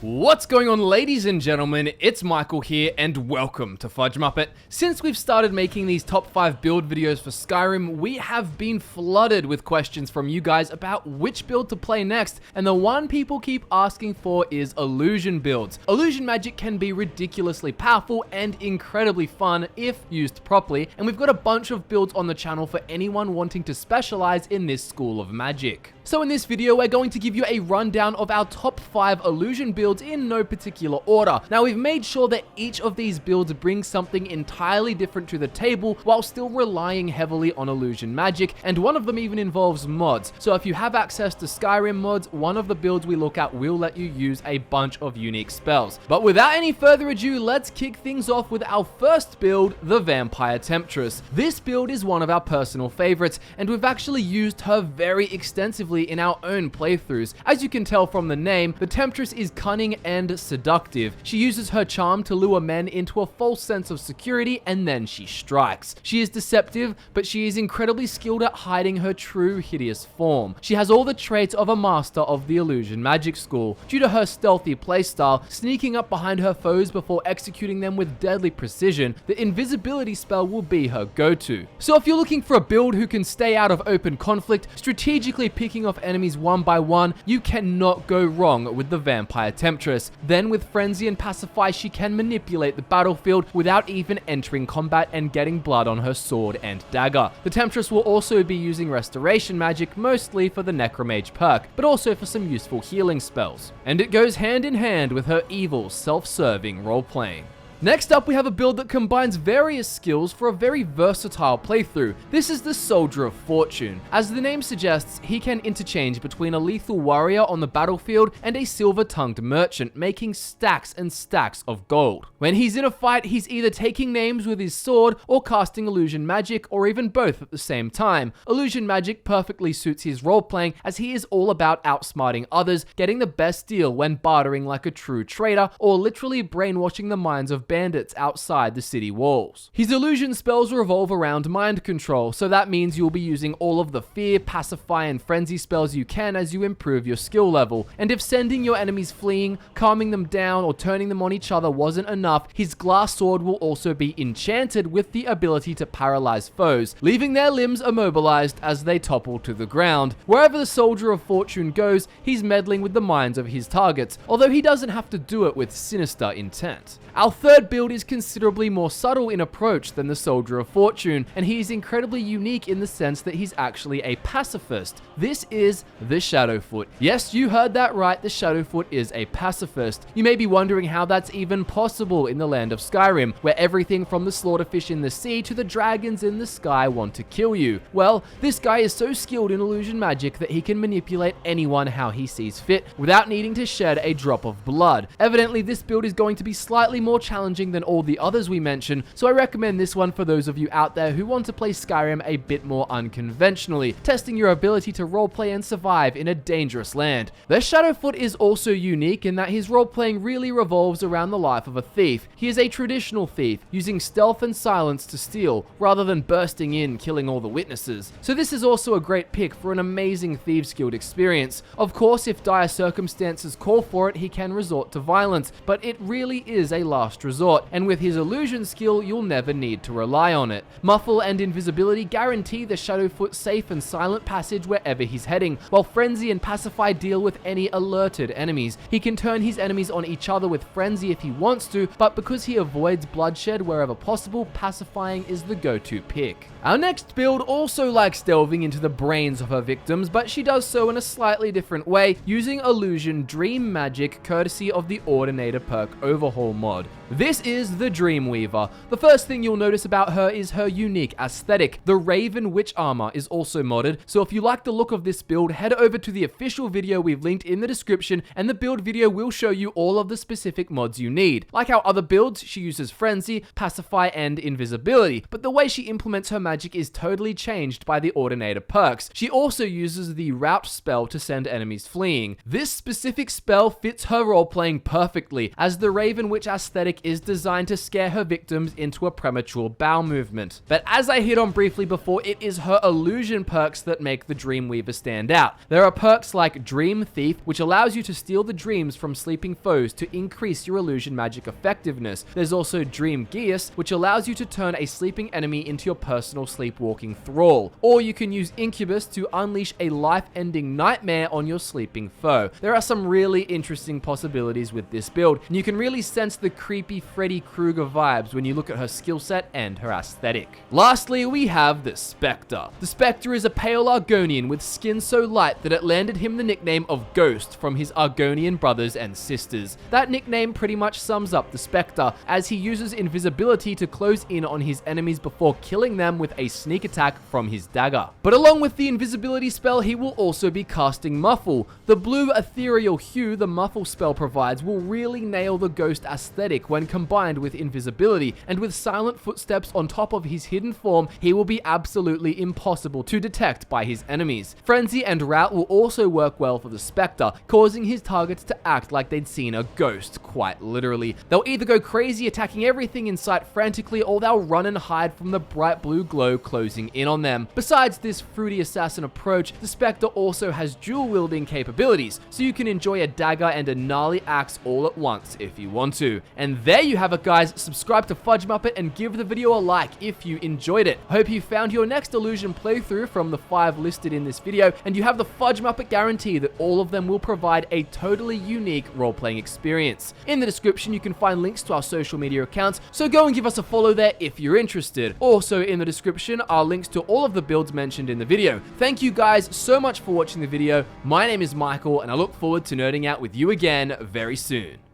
What's going on, ladies and gentlemen? It's Michael here and welcome to FudgeMuppet. Since we've started making these top 5 build videos for Skyrim, we have been flooded with questions from you guys about which build to play next, and the one people keep asking for is illusion builds. Illusion magic can be ridiculously powerful and incredibly fun if used properly, and we've got a bunch of builds on the channel for anyone wanting to specialize in this school of magic. So in this video, we're going to give you a rundown of our top 5 illusion builds in no particular order. Now, we've made sure that each of these builds brings something entirely different to the table while still relying heavily on illusion magic, and one of them even involves mods. So if you have access to Skyrim mods, one of the builds we look at will let you use a bunch of unique spells. But without any further ado, let's kick things off with our first build, the Vampire Temptress. This build is one of our personal favorites, and we've actually used her very extensively in our own playthroughs. As you can tell from the name, the Temptress is cunning and seductive. She uses her charm to lure men into a false sense of security, and then she strikes. She is deceptive, but she is incredibly skilled at hiding her true hideous form. She has all the traits of a master of the illusion magic school. Due to her stealthy playstyle, sneaking up behind her foes before executing them with deadly precision, the invisibility spell will be her go-to. So if you're looking for a build who can stay out of open conflict, strategically picking off enemies one by one, you cannot go wrong with the Vampire Temptress. Then with Frenzy and Pacify, she can manipulate the battlefield without even entering combat and getting blood on her sword and dagger. The Temptress will also be using Restoration magic, mostly for the Necromage perk, but also for some useful healing spells. And it goes hand in hand with her evil, self-serving role-playing. Next up, we have a build that combines various skills for a very versatile playthrough. This is the Soldier of Fortune. As the name suggests, he can interchange between a lethal warrior on the battlefield and a silver-tongued merchant, making stacks and stacks of gold. When he's in a fight, he's either taking names with his sword or casting illusion magic, or even both at the same time. Illusion magic perfectly suits his role-playing, as he is all about outsmarting others, getting the best deal when bartering like a true trader, or literally brainwashing the minds of bandits outside the city walls. His illusion spells revolve around mind control, so that means you'll be using all of the fear, pacify, and frenzy spells you can as you improve your skill level. And if sending your enemies fleeing, calming them down, or turning them on each other wasn't enough, his glass sword will also be enchanted with the ability to paralyze foes, leaving their limbs immobilized as they topple to the ground. Wherever the Soldier of Fortune goes, he's meddling with the minds of his targets, although he doesn't have to do it with sinister intent. Our third build is considerably more subtle in approach than the Soldier of Fortune, and he is incredibly unique in the sense that he's actually a pacifist. This is the Shadowfoot. Yes, you heard that right, the Shadowfoot is a pacifist. You may be wondering how that's even possible in the land of Skyrim, where everything from the slaughterfish in the sea to the dragons in the sky want to kill you. Well, this guy is so skilled in illusion magic that he can manipulate anyone how he sees fit, without needing to shed a drop of blood. Evidently, this build is going to be slightly more challenging than all the others we mentioned, so I recommend this one for those of you out there who want to play Skyrim a bit more unconventionally, testing your ability to roleplay and survive in a dangerous land. The Shadowfoot is also unique in that his roleplaying really revolves around the life of a thief. He is a traditional thief, using stealth and silence to steal, rather than bursting in, killing all the witnesses. So this is also a great pick for an amazing Thieves Guild experience. Of course, if dire circumstances call for it, he can resort to violence, but it really is a last resort, and with his illusion skill, you'll never need to rely on it. Muffle and invisibility guarantee the Shadowfoot safe and silent passage wherever he's heading, while Frenzy and Pacify deal with any alerted enemies. He can turn his enemies on each other with Frenzy if he wants to, but because he avoids bloodshed wherever possible, pacifying is the go-to pick. Our next build also likes delving into the brains of her victims, but she does so in a slightly different way, using illusion dream magic courtesy of the Ordinator perk overhaul mod. This is the Dreamweaver. The first thing you'll notice about her is her unique aesthetic. The Raven Witch armor is also modded, so if you like the look of this build, head over to the official video we've linked in the description, and the build video will show you all of the specific mods you need. Like our other builds, she uses Frenzy, Pacify, and Invisibility, but the way she implements her magic is totally changed by the Ordinator perks. She also uses the Rout spell to send enemies fleeing. This specific spell fits her role-playing perfectly, as the Raven Witch aesthetic take is designed to scare her victims into a premature bowel movement. But as I hit on briefly before, it is her illusion perks that make the Dreamweaver stand out. There are perks like Dream Thief, which allows you to steal the dreams from sleeping foes to increase your illusion magic effectiveness. There's also Dream Geas, which allows you to turn a sleeping enemy into your personal sleepwalking thrall. Or you can use Incubus to unleash a life-ending nightmare on your sleeping foe. There are some really interesting possibilities with this build, and you can really sense the creepy Freddy Krueger vibes when you look at her skill set and her aesthetic. Lastly, we have the Spectre. The Spectre is a pale Argonian with skin so light that it landed him the nickname of Ghost from his Argonian brothers and sisters. That nickname pretty much sums up the Spectre, as he uses invisibility to close in on his enemies before killing them with a sneak attack from his dagger. But along with the invisibility spell, he will also be casting Muffle. The blue ethereal hue the Muffle spell provides will really nail the Ghost aesthetic when combined with invisibility, and with silent footsteps on top of his hidden form, he will be absolutely impossible to detect by his enemies. Frenzy and Rout will also work well for the Spectre, causing his targets to act like they'd seen a ghost, quite literally. They'll either go crazy attacking everything in sight frantically, or they'll run and hide from the bright blue glow closing in on them. Besides this fruity assassin approach, the Spectre also has dual wielding capabilities, so you can enjoy a dagger and a gnarly axe all at once if you want to. And there you have it, guys. Subscribe to FudgeMuppet and give the video a like if you enjoyed it. I hope you found your next illusion playthrough from the 5 listed in this video, and you have the FudgeMuppet guarantee that all of them will provide a totally unique role-playing experience. In the description, you can find links to our social media accounts, so go and give us a follow there if you're interested. Also in the description are links to all of the builds mentioned in the video. Thank you guys so much for watching the video. My name is Michael, and I look forward to nerding out with you again very soon.